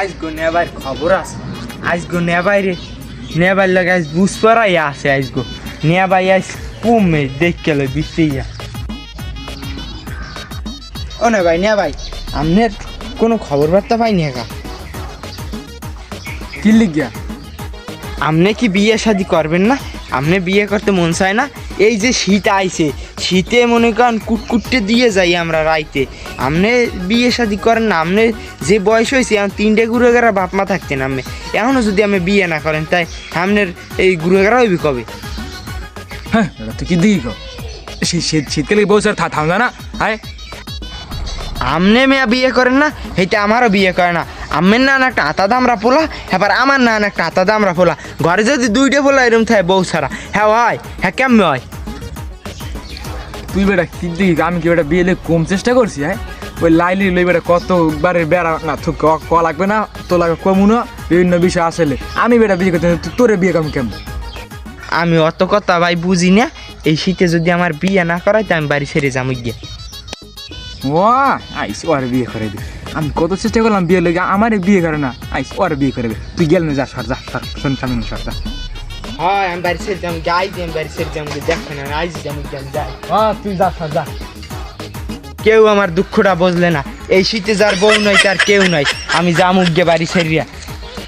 আজগো নেবার খবর আছে, আজগো নেবাই রে, নেবার লাগে আজ বুঝপারাই আছে, আজগো নেবাই আজ কমে দেখে লো বিস্তিয়া। ও না ভাই, নে ভাই, আপনার কোনো খবর বার্তা পাইনি একা? কি লিখিয়া? আপনি কি বিয়ে শাদি করবেন না? আপনি বিয়ে করতে মন চায় না? এই যে শীত আইছে, শীতে মনে করেন কুটকুটে দিয়ে যাই আমরা রাইতে। আপনি বিয়ে শাদি করেন না? আপনি যে বয়স হয়েছে এখন 3টে গুরুগারা বাপ মা থাকতেন, আপনি এখনও যদি আমি বিয়ে না করেন তাই আপনার এই গুরুগারা হইবি কবে? হ্যাঁ তুই কি দিই গো, শীতকালে বউ স্যার থাম না হায়। আপনি মেয়া বিয়ে করেন না, এইটা আমারও বিয়ে করে না। আমের না একটা আতা দামরা পোলা, এবার আমার না একটা আতা দামরা পোলা। ঘরে যদি 2টে পোলা এরম থাকে বউ ছাড়া, হ্যাঁ হয়, হ্যাঁ কেমন হয়? তুই বেটা কি দিই, আমি কি বেটা বিয়ে কম চেষ্টা করছি? হ্যাঁ ওই লাইলি লই বেটা কতবারের বেড়া না, তো ক লাগবে না, তো লাগবে কমু না, বিভিন্ন বিষয় আসলে আমি বেটা বিয়ে করতে তোরে বিয়ে করবো কেমন? আমি অত কথা ভাই বুঝি না। এই শীতে যদি আমার বিয়ে না করাই তো আমি বাড়ি ছেড়ে যাবো গিয়ে। ও আইস ওর বিয়ে করে দে, আমি কত চেষ্টা করলাম বিয়ে লেগে, আমারে বিয়ে করে না, আইস ওর বিয়ে করে দে। তুই গেল না, যা সর যা সর, শোন সামনে সর যা। হয় আমি বাড়ি ছেড়ে যাবো, গাই দিয়ে আমি বাড়ি ছেড়ে যাবো, দেখেন আমি আইস যাবো, যাই। তুই যা সর যা। কেউ আমার দুঃখটা বুঝলে না। এই শীতে যার বউ নয় তার কেউ নয়, আমি যামুক গে বাড়ি ছেড়িয়া।